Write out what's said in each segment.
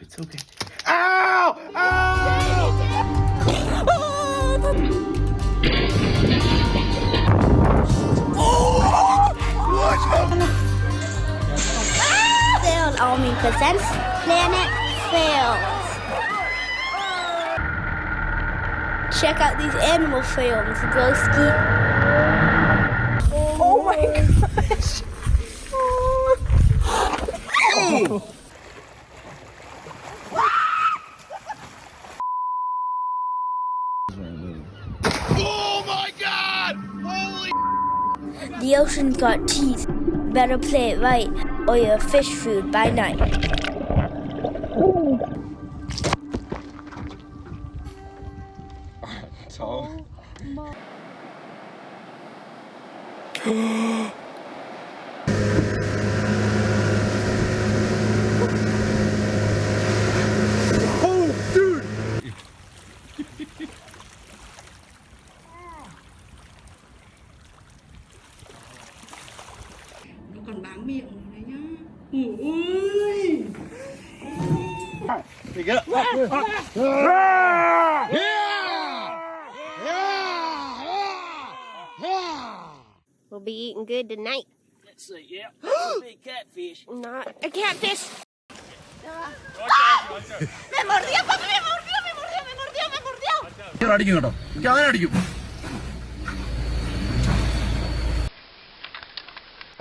It's okay. Ow! Ow! FailArmy presents Planet Fails. Check out these animal films, broski. Oh my gosh! Oh. Oh my God! Holy! The ocean's got teeth. Better play it right, or you're fish food by night. Tom. Oh, dude! Nó còn bám miệng rồi đấy nhá. Ôi! Pick it up. Yeah! We'll be eating good tonight. Let's see, yeah. That's a big catfish. Not a catfish. ¡Me mordió, papi! ¡Me mordió! ¡Me mordió! ¡Me mordió! ¡Me mordió! ഞാൻ അടിക്കും കേട്ടോ ഞാൻ അടിക്കും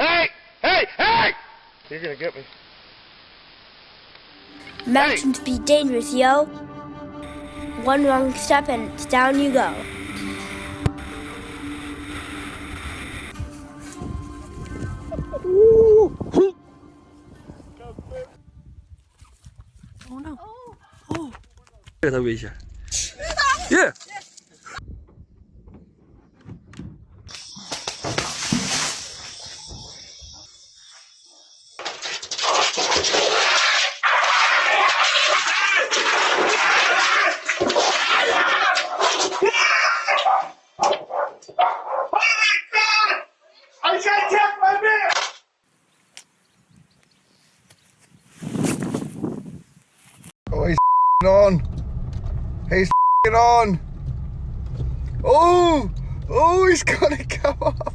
Hey! Hey! Hey! You're gonna get me. Mountains be dangerous, yo. One wrong step and down you go. Oh no!给他危险。耶！ Oh, he's on. He's on. Oh, oh, he's gonna come off.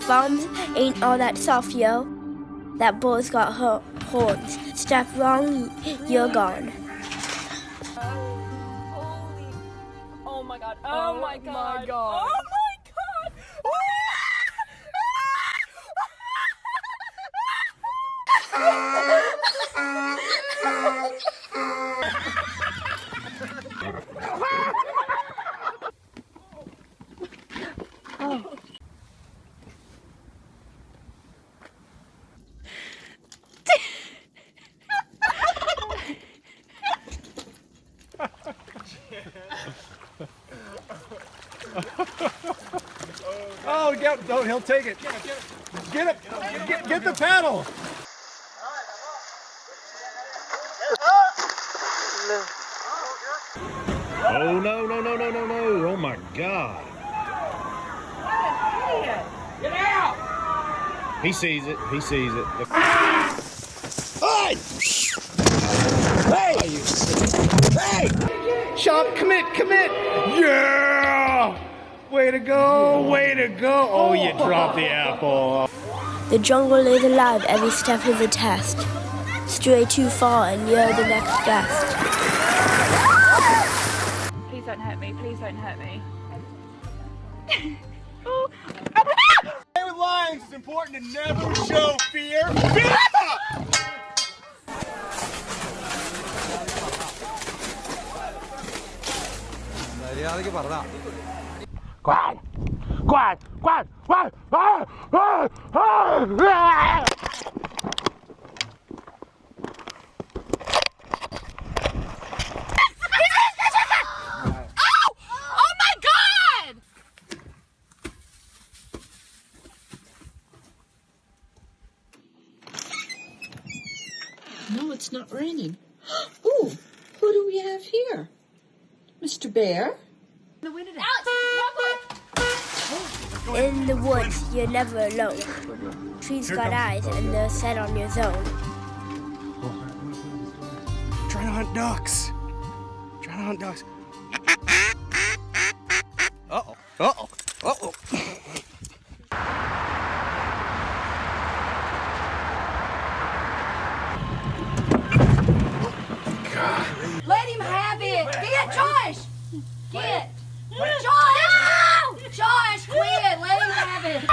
Thumbs ain't all that soft, yo. That bull's got horns. Step wrong, you're gone. Oh my god! Oh my god! Oh my god! Oh, don't, he'll take it. Get it. Get the paddle. Oh, no, no, no, no, no, no. Oh, my God. Get out! He sees it. He sees it. Hey! Hey! Hey! Sean, commit! Yeah! Way to go! Way to go! Oh, you dropped the apple. The jungle is alive, every step is a test. Stray too far and you're the next guest. Please don't hurt me. Please don't hurt me. Playing with lions is important to never show fear. Oh my god! No, it's not raining. Ooh, Who do we have here? Mr. Bear? In the woods, you're never alone. Trees got eyes and they're set on your zone. Trying to hunt ducks. Trying to hunt ducks. Uh-oh. Uh-oh. Uh-oh. Let him have it. Get Josh. Get. Josh. No! Josh, quit. Let him have it.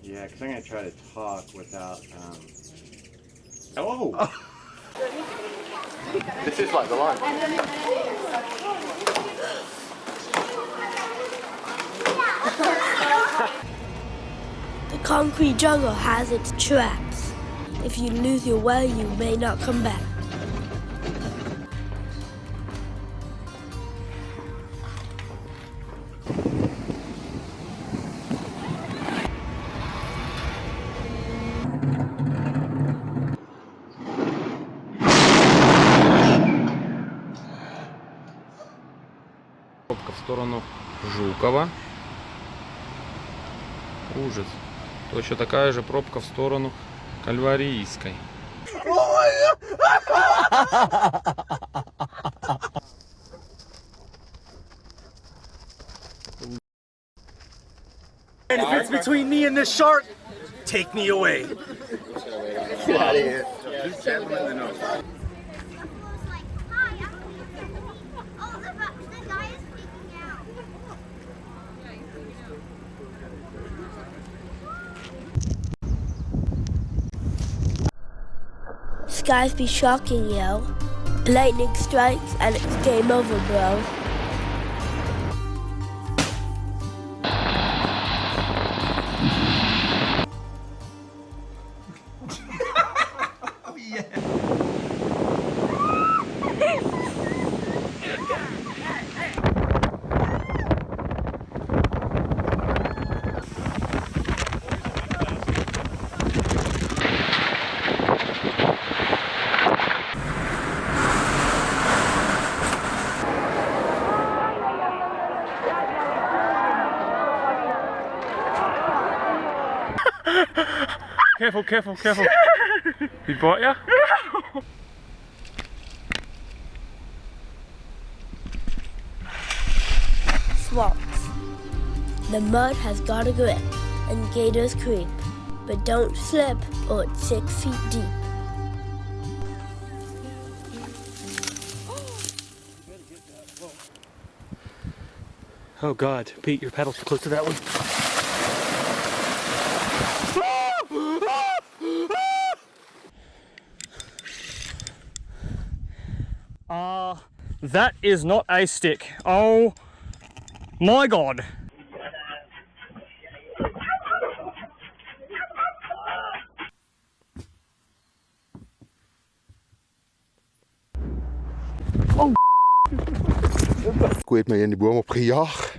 Yeah, because I'm going to try to talk without, Oh! This is like the line. The concrete jungle has its traps. If you lose your way, you may not come back. Пробка в сторону Жукова. Ужас. Точно такая же пробка в сторону Кальварийской. And if it's between me and this shark, take me away. Get out of here. Just tap him in the nose. Skies be shocking, yo. Lightning strikes and it's game over, bro. Careful, careful, careful. He bite ya? Swamps. The mud has got a grip and gators creep. But don't slip or it's 6 feet deep. Oh God, Pete, your paddle's too close to that one. That is not a stick. Oh my God. Oh. Ik weet mij in die boom opgejaagd.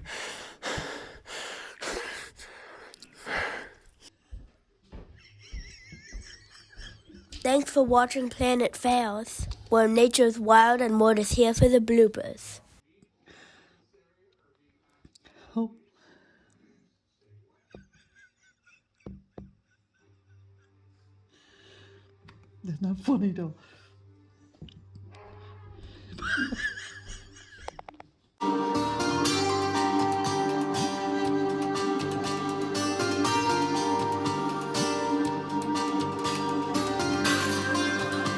Thanks for watching Planet Fails, where nature's wild and Mort is here for the bloopers. Oh. That's not funny though.